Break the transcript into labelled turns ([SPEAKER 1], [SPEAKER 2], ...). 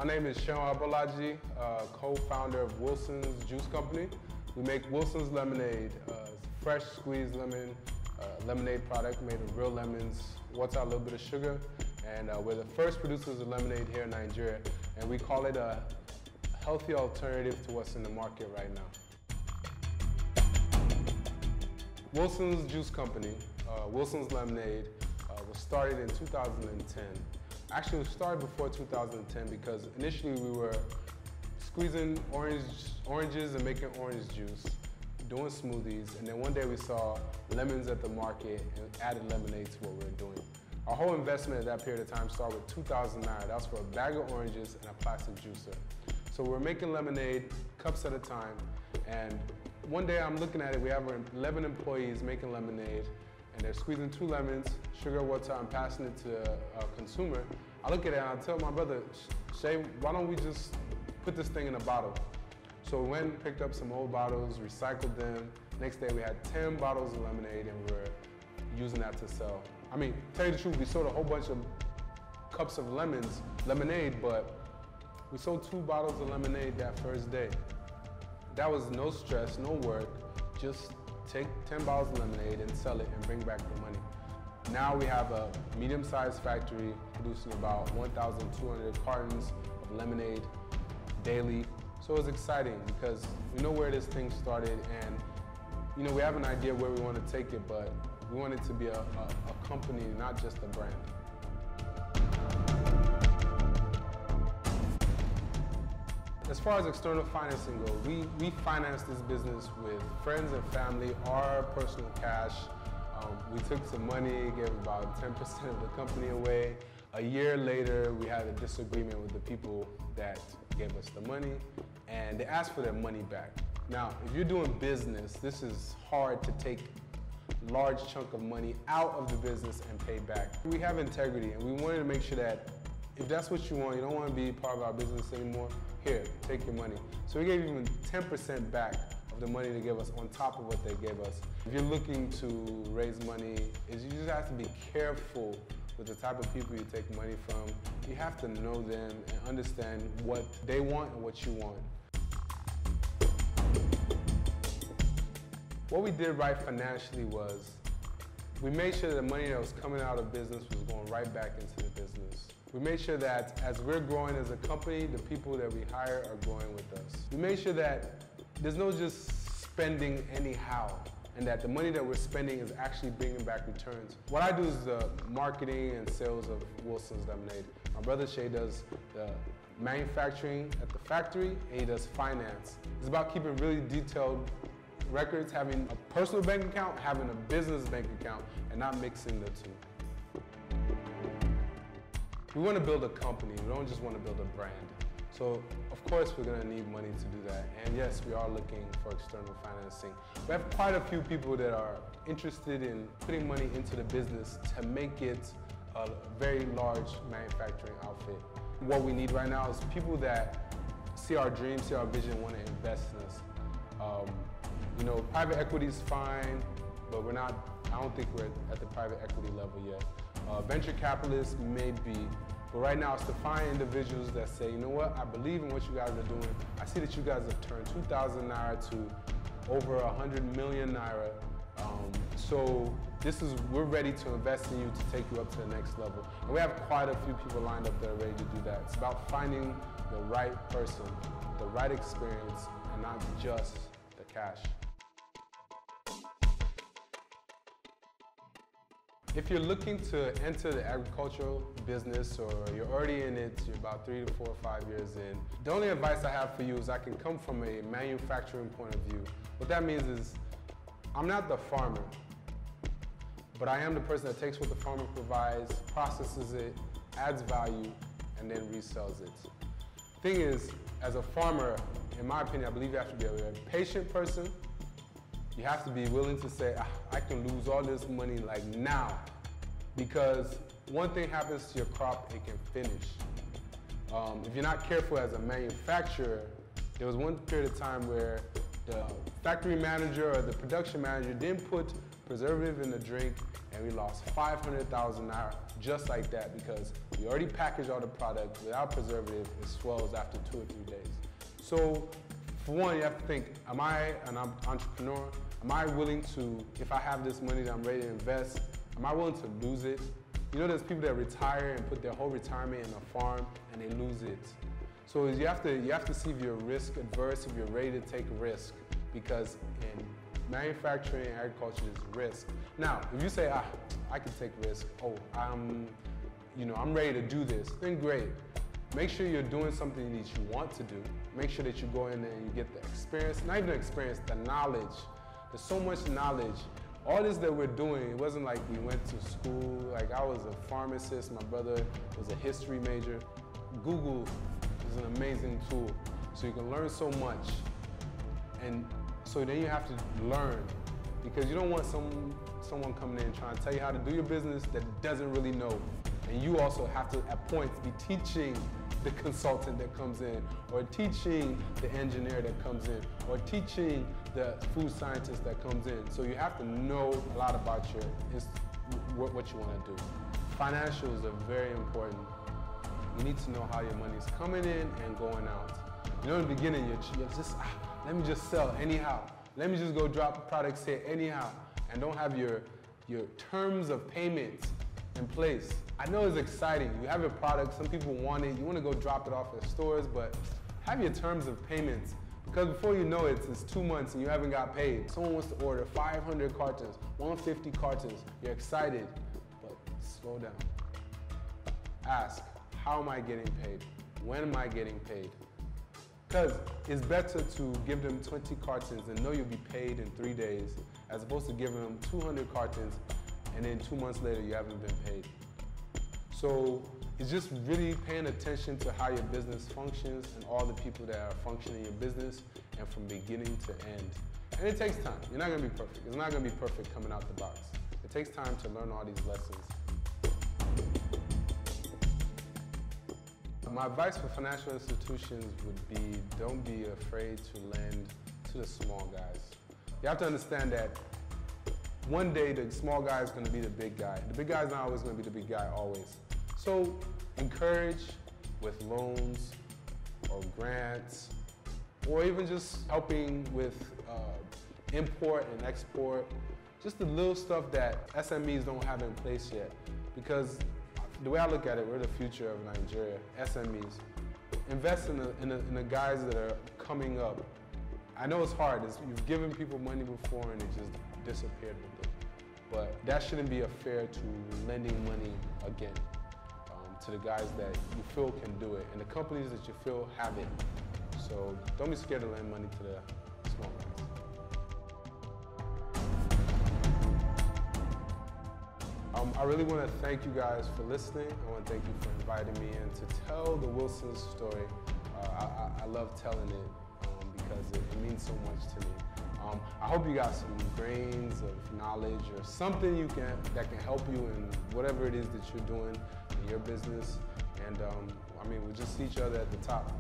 [SPEAKER 1] My name is Seun Abolaji, co-founder of Wilson's Juice Company. We make Wilson's Lemonade, fresh squeezed lemon, lemonade product made of real lemons, water, a little bit of sugar, and we're the first producers of lemonade here in Nigeria, and we call it a healthy alternative to what's in the market right now. Wilson's Juice Company, Wilson's Lemonade, was started in 2010. Actually, it started before 2010 because initially we were squeezing oranges and making orange juice, doing smoothies, and then one day we saw lemons at the market and added lemonade to what we were doing. Our whole investment at that period of time started with 2,000 naira. That was for a bag of oranges and a plastic juicer. So we're making lemonade, cups at a time, and one day I'm looking at it, we have 11 employees making lemonade, and they're squeezing 2 lemons, sugar, water, and passing it to a consumer. I look at it and I tell my brother, Shay, why don't we just put this thing in a bottle? So we went and picked up some old bottles, recycled them. Next day we had 10 bottles of lemonade and we were using that to sell. I mean, tell you the truth, we sold a whole bunch of cups of lemonade, but we sold 2 bottles of lemonade that first day. That was no stress, no work, just take 10 bottles of lemonade and sell it and bring back the money. Now we have a medium-sized factory producing about 1,200 cartons of lemonade daily. So it's exciting because we know where this thing started, and we have an idea where we want to take it, but we want it to be a company, not just a brand. As far as external financing goes, we finance this business with friends and family, our personal cash. We took some money, gave about 10% of the company away. A year later, we had a disagreement with the people that gave us the money, and they asked for their money back. Now, if you're doing business, this is hard to take a large chunk of money out of the business and pay back. We have integrity, and we wanted to make sure that if that's what you want, you don't want to be part of our business anymore, here, take your money. So we gave even 10% back of the money they gave us on top of what they gave us. If you're looking to raise money, you just have to be careful with the type of people you take money from. You have to know them and understand what they want and what you want. What we did right financially was we made sure that the money that was coming out of business was going right back into the business. We made sure that as we're growing as a company, the people that we hire are growing with us. We made sure that there's no just spending anyhow, and that the money that we're spending is actually bringing back returns. What I do is the marketing and sales of Wilson's Lemonade. My brother Shay does the manufacturing at the factory, and he does finance. It's about keeping really detailed records, having a personal bank account, having a business bank account, and not mixing the two. We want to build a company, we don't just want to build a brand. So, of course, we're going to need money to do that. And yes, we are looking for external financing. We have quite a few people that are interested in putting money into the business to make it a very large manufacturing outfit. What we need right now is people that see our dream, see our vision, want to invest in us. Private equity is fine, but I don't think we're at the private equity level yet. Venture capitalists may be, but right now it's to find individuals that say, you know what, I believe in what you guys are doing. I see that you guys have turned 2,000 naira to over 100 million naira. So we're ready to invest in you to take you up to the next level. And we have quite a few people lined up that are ready to do that. It's about finding the right person, the right experience, and not just the cash. If you're looking to enter the agricultural business, or you're already in it, you're about 3 to 4 or 5 years in, the only advice I have for you is I can come from a manufacturing point of view. What that means is, I'm not the farmer, but I am the person that takes what the farmer provides, processes it, adds value, and then resells it. Thing is, as a farmer, in my opinion, I believe you have to be a very patient person. You have to be willing to say, I can lose all this money like now, because one thing happens to your crop, it can finish. If you're not careful as a manufacturer, there was one period of time where The factory manager or the production manager didn't put preservative in the drink, and we lost $500,000 just like that because we already packaged all the product without preservative. It swells after 2 or 3 days. So for one, you have to think, am I an entrepreneur? Am I willing to, if I have this money that I'm ready to invest, am I willing to lose it? You know, there's people that retire and put their whole retirement in a farm and they lose it. So you have to see if you're risk adverse, if you're ready to take risk, because in manufacturing and agriculture is risk. Now, if you say, I can take risk, I'm ready to do this, then great. Make sure you're doing something that you want to do. Make sure that you go in there and you get the experience, not even the experience, the knowledge. There's so much knowledge. All this that we're doing, it wasn't like we went to school. Like I was a pharmacist, my brother was a history major. Google is an amazing tool. So you can learn so much. And so then you have to learn, because you don't want someone coming in trying to tell you how to do your business that doesn't really know. And you also have to, at points, be teaching the consultant that comes in, or teaching the engineer that comes in, or teaching the food scientist that comes in. So you have to know a lot about what you want to do. Financials are very important. You need to know how your money's coming in and going out. You know, in the beginning, you're just, let me just sell anyhow. Let me just go drop products here anyhow, and don't have your terms of payment in place. I know it's exciting. You have your product, some people want it, you want to go drop it off at stores, but have your terms of payments, because before you know it, it's 2 months and you haven't got paid. Someone wants to order 500 cartons, 150 cartons, you're excited, but slow down. Ask, how am I getting paid? When am I getting paid? Because it's better to give them 20 cartons and know you'll be paid in 3 days, as opposed to giving them 200 cartons and then 2 months later you haven't been paid. So it's just really paying attention to how your business functions and all the people that are functioning in your business, and from beginning to end. And it takes time. You're not going to be perfect. It's not going to be perfect coming out the box. It takes time to learn all these lessons. My advice for financial institutions would be, don't be afraid to lend to the small guys. You have to understand that one day the small guy is going to be the big guy. The big guy is not always going to be the big guy, always. So encourage with loans or grants, or even just helping with import and export. Just the little stuff that SMEs don't have in place yet. Because the way I look at it, we're the future of Nigeria, SMEs. Invest in the guys that are coming up. I know it's hard. You've given people money before and it just disappeared with them. But that shouldn't be fair to lending money again to the guys that you feel can do it and the companies that you feel have it. So don't be scared to lend money to the small guys. I really want to thank you guys for listening. I want to thank you for inviting me in to tell the Wilson's story. I love telling it because it means so much to me. I hope you got some grains of knowledge or something that can help you in whatever it is that you're doing in your business. And we'll just see each other at the top.